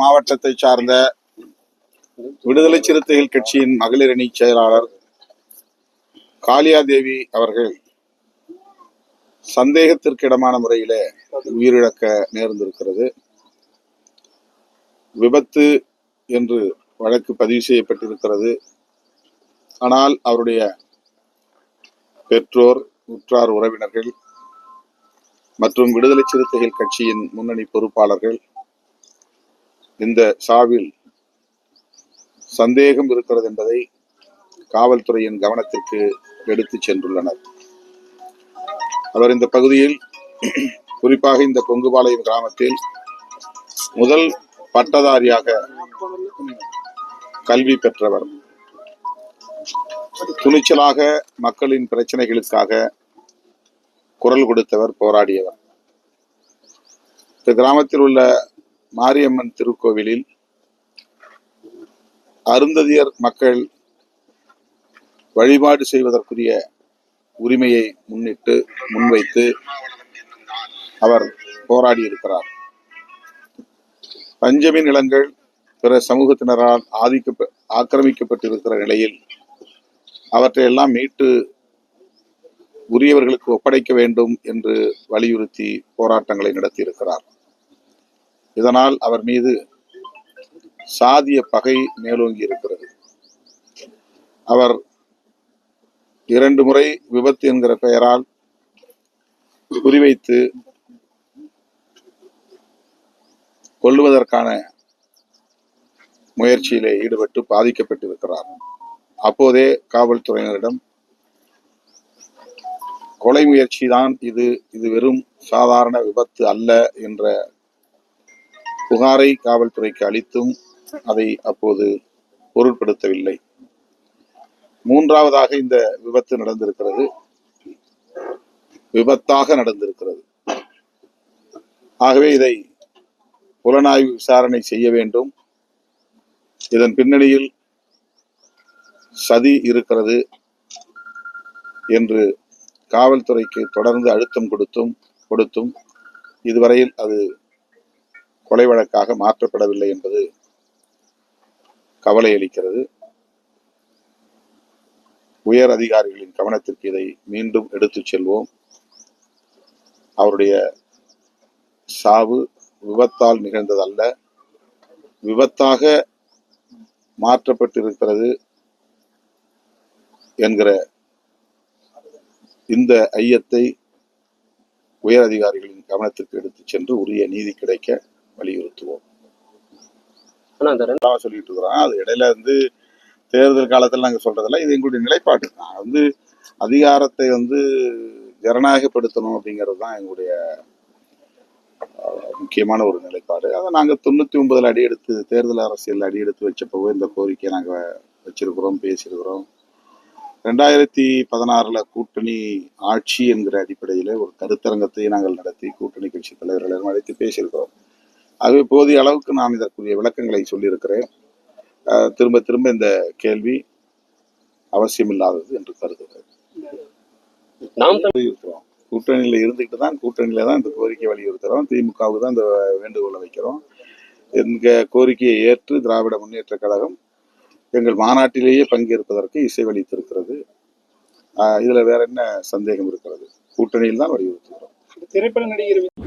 மாவட்டத்தை சார்ந்த விடுதலை சிறுத்தைகள் கட்சியின் மகளிர் அணி செயலாளர் காளியா தேவி அவர்கள் சந்தேகத்திற்கிடமான முறையிலே உயிரிழக்க நேர்ந்திருக்கிறது. விபத்து என்று வழக்கு பதிவு செய்யப்பட்டிருக்கிறது. ஆனால் அவருடைய பெற்றோர், உற்றார் உறவினர்கள் மற்றும் விடுதலை சிறுத்தைகள் கட்சியின் முன்னணி பொறுப்பாளர்கள் இந்த சாவில் சந்தேகம் இருக்கிறது என்பதை காவல்துறையின் கவனத்திற்கு எடுத்துச் சென்றுள்ளனர். அவர் இந்த பகுதியில், குறிப்பாக இந்த கொங்குபாளையம் கிராமத்தில் முதல் பட்டதாரியாக கல்வி பெற்றவர். துணிச்சலாக மக்களின் பிரச்சனைகளுக்காக குரல் கொடுத்தவர், போராடியவர். இந்த கிராமத்தில் உள்ள மாரியம்மன் திருக்கோவிலில் அருந்ததியர் மக்கள் வழிபாடு செய்வதற்குரிய உரிமையை முன்வைத்து அவர் போராடி இருக்கிறார். பஞ்சமி நிலங்கள் பிற சமூகத்தினரால் ஆக்கிரமிக்கப்பட்டிருக்கிற நிலையில் அவற்றையெல்லாம் மீட்டு உரியவர்களுக்கு ஒப்படைக்க வேண்டும் என்று வலியுறுத்தி போராட்டங்களை நடத்தியிருக்கிறார். இதனால் அவர் மீது சாதிய பகை மேலோங்கி இருக்கிறது. அவர் 2 முறை விபத்து என்கிற பெயரால் குறிவைத்து கொல்லுவதற்கான முயற்சியிலே ஈடுபட்டு பாதிக்கப்பட்டிருக்கிறார். அப்போதே காவல்துறையினரிடம் கொலை முயற்சி தான் இது வெறும் சாதாரண விபத்து அல்ல என்ற புகாரை காவல்துறைக்கு அளித்தும் அதை அப்போது பொருட்படுத்தவில்லை. 3வதாக இந்த விபத்து நடந்திருக்கிறது, விபத்தாக நடந்திருக்கிறது. ஆகவே இதை புலனாய்வு விசாரணை செய்ய வேண்டும். இதன் பின்னணியில் சதி இருக்கிறது என்று காவல்துறைக்கு தொடர்ந்து அழுத்தம் கொடுத்தும் இதுவரையில் அது கொலை வழக்காக மாற்றப்படவில்லை என்பது கவலை அளிக்கிறது. உயர் அதிகாரிகளின் கவனத்திற்கு இதை மீண்டும் எடுத்துச் செல்வோம். அவருடைய சாவு விபத்தால் நிகழ்ந்ததல்ல, விபத்தாக மாற்றப்பட்டிருக்கிறது என்கிற இந்த ஐயத்தை உயர் அதிகாரிகளின் கவனத்திற்கு எடுத்துச் சென்று உரிய நீதி கிடைக்க வலியுறுத்துவோம். சொல்லிட்டு இருக்கிறோம். அது இடையில தேர்தல் காலத்தில் நாங்கள் சொல்றதில்ல, இது எங்களுடைய நிலைப்பாடு. நான் அதிகாரத்தை ஜனநாயகப்படுத்தணும் அப்படிங்கிறது தான் எங்களுடைய முக்கியமான ஒரு நிலைப்பாடு. அதை நாங்கள் 99 அடியெடுத்து தேர்தல் அரசியல் அடியெடுத்து வச்சப்போ இந்த கோரிக்கையை நாங்கள் வச்சிருக்கிறோம், பேசியிருக்கிறோம். 2016 கூட்டணி ஆட்சி என்கிற அடிப்படையில் ஒரு கருத்தரங்கத்தை நாங்கள் நடத்தி கூட்டணி கட்சி தலைவர்களும் அழைத்து பேசியிருக்கிறோம். ஆகவே போதிய அளவுக்கு நான் இதற்குரிய விளக்கங்களை சொல்லியிருக்கிறேன். திரும்ப இந்த கேள்வி அவசியமில்லாதது என்று கருதுகிறேன். கூட்டணியில இருந்துகிட்டு தான் கூட்டணியில தான் இந்த கோரிக்கை வலியுறுத்துறோம். திமுகவுக்கு தான் இந்த வேண்டுகோளை வைக்கிறோம். எங்க கோரிக்கையை ஏற்று திராவிட முன்னேற்ற கழகம் எங்கள் மாநாட்டிலேயே பங்கேற்பதற்கு இசைவளித்திருக்கிறது. இதுல வேற என்ன சந்தேகம் இருக்கிறது? கூட்டணியில் தான் வலியுறுத்துகிறோம். திரைப்பட நடிகர்